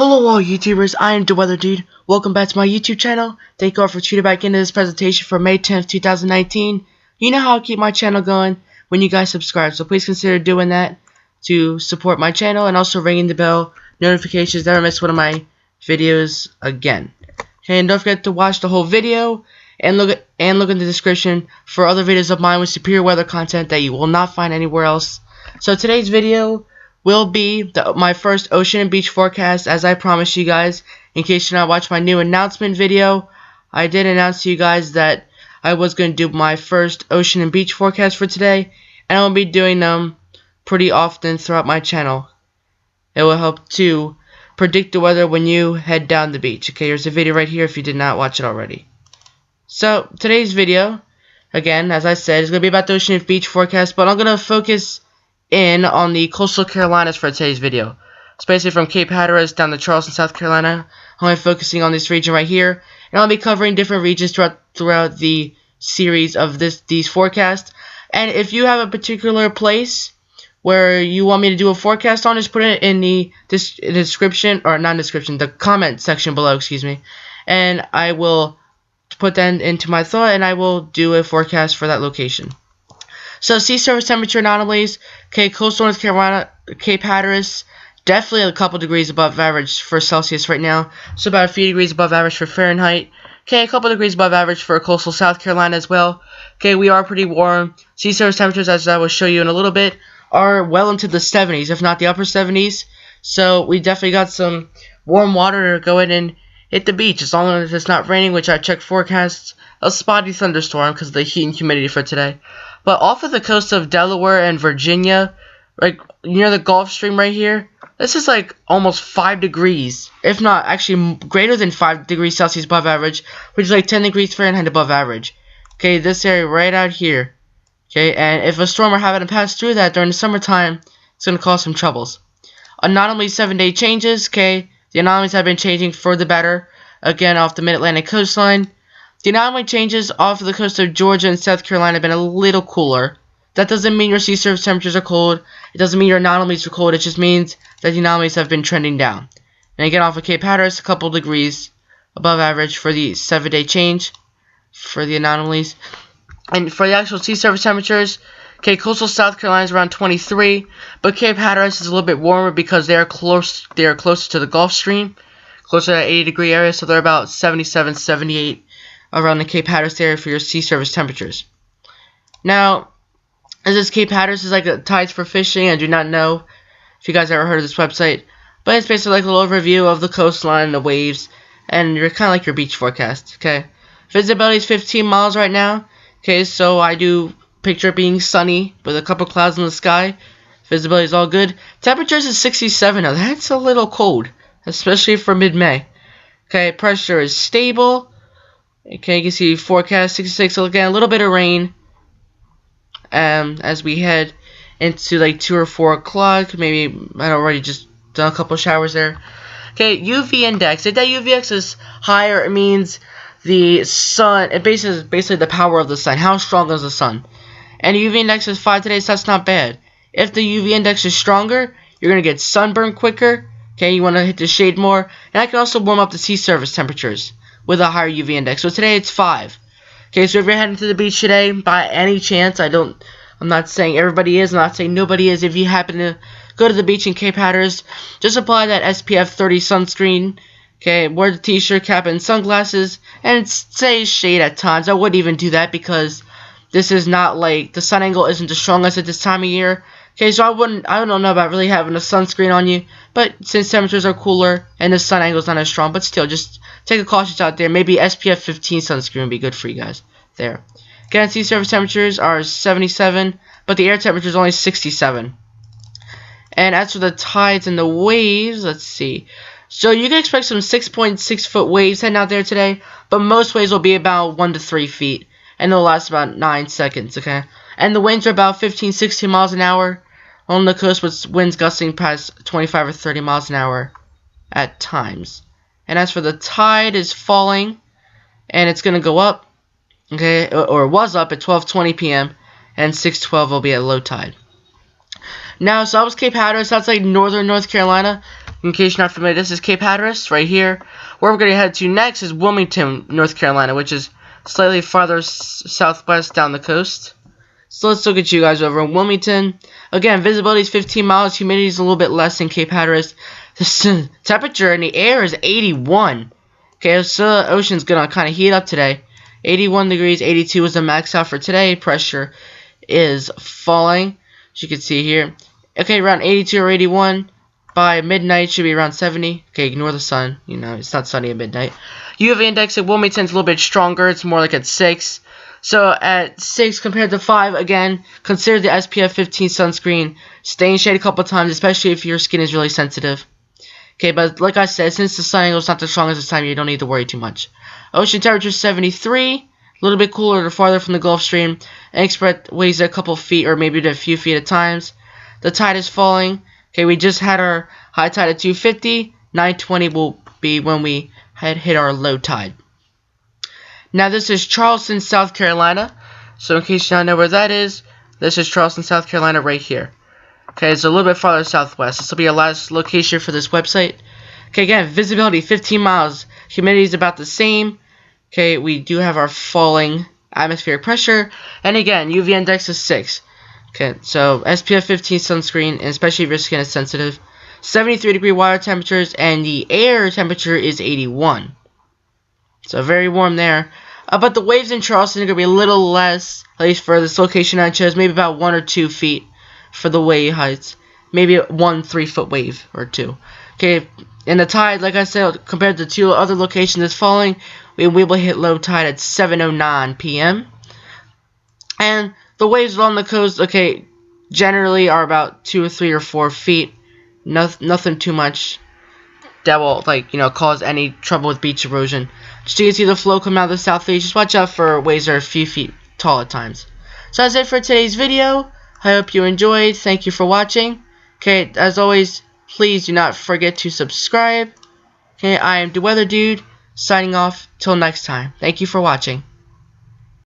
Hello all YouTubers, I am the Weather Dude. Welcome back to my YouTube channel. Thank you all for tuning back into this presentation for May 10th, 2019. You know how I keep my channel going when you guys subscribe, so please consider doing that to support my channel and also ringing the bell notifications never miss one of my videos again. Okay, and don't forget to watch the whole video and look in the description for other videos of mine with superior weather content that you will not find anywhere else. So today's video will be my first ocean and beach forecast, as I promised you guys. In case you not watched my new announcement video, I did announce to you guys that I was going to do my first ocean and beach forecast for today, and I will be doing them pretty often throughout my channel. It will help to predict the weather when you head down the beach. Okay, here's a video right here if you did not watch it already. So today's video, again, as I said, is going to be about the ocean and beach forecast, but I'm going to focus in on the coastal Carolinas for today's video. It's basically from Cape Hatteras down to Charleston, South Carolina. I'm only focusing on this region right here, and I'll be covering different regions throughout the series of these forecasts. And if you have a particular place where you want me to do a forecast on, just put it in the description, or not description, the comment section below, excuse me, and I will put that into my thought, and I will do a forecast for that location. So sea surface temperature anomalies. Okay, coastal North Carolina, Cape Hatteras, definitely a couple degrees above average for Celsius right now. So about a few degrees above average for Fahrenheit. Okay, a couple degrees above average for coastal South Carolina as well. Okay, we are pretty warm. Sea surface temperatures, as I will show you in a little bit, are well into the 70s, if not the upper 70s. So we definitely got some warm water to go in and hit the beach, as long as it's not raining, which I checked forecasts. A spotty thunderstorm because of the heat and humidity for today. But off of the coast of Delaware and Virginia, like near the Gulf Stream right here, this is like almost 5 degrees, if not actually greater than 5 degrees Celsius above average, which is like 10 degrees Fahrenheit above average. Okay, this area right out here. Okay, and if a storm were having to pass through that during the summertime, it's going to cause some troubles. Anomaly 7-day changes. Okay, the anomalies have been changing for the better, again off the mid-Atlantic coastline. The anomaly changes off of the coast of Georgia and South Carolina have been a little cooler. That doesn't mean your sea surface temperatures are cold. It doesn't mean your anomalies are cold. It just means that the anomalies have been trending down. And again, off of Cape Hatteras, a couple degrees above average for the 7-day change for the anomalies. And for the actual sea surface temperatures, okay, coastal South Carolina is around 23, but Cape Hatteras is a little bit warmer because they are closer to the Gulf Stream, closer to that 80-degree area, so they're about 77, 78 around the Cape Hatteras area for your sea surface temperatures. Now, as this Cape Hatteras is like a tides for fishing, I do not know if you guys ever heard of this website, but it's basically like a little overview of the coastline, the waves, and you're kind of like your beach forecast. Okay, visibility is 15 miles right now. Okay, so I do picture it being sunny with a couple clouds in the sky. Visibility is all good. Temperatures is 67 now. That's a little cold, especially for mid-May. Okay, pressure is stable. Okay, you can see forecast 66. So again, a little bit of rain as we head into like 2 or 4 o'clock. Maybe I'd already just done a couple showers there. Okay, UV index. If that UV index is higher, it means the sun. It basically the power of the sun. How strong is the sun? And the UV index is 5 today, so that's not bad. If the UV index is stronger, you're gonna get sunburned quicker. Okay, you want to hit the shade more, and I can also warm up the sea surface temperatures with a higher UV index. So today it's 5. Okay, so if you're heading to the beach today, by any chance, I'm not saying everybody is, I'm not saying nobody is. If you happen to go to the beach in Cape Hatteras, just apply that SPF 30 sunscreen. Okay, wear the t-shirt, cap, and sunglasses, and stay shade at times. I wouldn't even do that because this is not like, the sun angle isn't the strongest at this time of year. Okay, so I don't know about really having a sunscreen on you, but since temperatures are cooler and the sun angle is not as strong, but still, just take a cautious out there. Maybe SPF 15 sunscreen would be good for you guys there. Again, sea surface temperatures are 77, but the air temperature is only 67. And as for the tides and the waves, let's see. So you can expect some 6.6 foot waves heading out there today, but most waves will be about 1 to 3 feet, and they'll last about 9 seconds, okay? And the winds are about 15, 16 miles an hour on the coast, with winds gusting past 25 or 30 miles an hour at times. And as for the tide is falling, and it's going to go up, okay, or was up at 12:20 p.m., and 6:12 will be at low tide. Now, so that was Cape Hatteras. That's like northern North Carolina. In case you're not familiar, this is Cape Hatteras right here. Where we're going to head to next is Wilmington, North Carolina, which is slightly farther southwest down the coast. So let's look at you guys over in Wilmington. Again, visibility is 15 miles. Humidity is a little bit less than Cape Hatteras. The temperature in the air is 81. Okay, so the ocean's going to kind of heat up today. 81 degrees, 82 is the max out for today. Pressure is falling, as you can see here. Okay, around 82 or 81. By midnight, should be around 70. Okay, ignore the sun. You know, it's not sunny at midnight. UV index at Wilmington's a little bit stronger. It's more like at 6. So at 6 compared to 5, again, consider the SPF 15 sunscreen. Stay in shade a couple times, especially if your skin is really sensitive. Okay, but like I said, since the sun angle is not the strongest this time, you don't need to worry too much. Ocean temperature is 73. A little bit cooler the farther from the Gulf Stream. And expect waves a couple feet or maybe a few feet at times. The tide is falling. Okay, we just had our high tide at 250. 920 will be when we had hit our low tide. Now this is Charleston, South Carolina. So in case you don't know where that is, this is Charleston, South Carolina right here. Okay, it's a little bit farther southwest. This will be our last location for this website. Okay, again, visibility 15 miles. Humidity is about the same. Okay, we do have our falling atmospheric pressure. And again, UV index is 6. Okay, so SPF 15 sunscreen, and especially if your skin is sensitive. 73-degree water temperatures, and the air temperature is 81. So very warm there. But the waves in Charleston are going to be a little less, at least for this location I chose, maybe about 1 or 2 feet for the wave heights. Maybe 1 3-foot wave or 2. Okay, and the tide, like I said, compared to 2 other locations that's falling, we will hit low tide at 7:09 p.m. And the waves along the coast, okay, generally are about 2 or 3 or 4 feet. Nothing too much that will, like, you know, cause any trouble with beach erosion. Just so you can see the flow come out of the southeast. Just watch out for waves that are a few feet tall at times. So that's it for today's video. I hope you enjoyed. Thank you for watching. Okay, as always, please do not forget to subscribe. Okay, I am The Weather Dude, signing off. Till next time. Thank you for watching.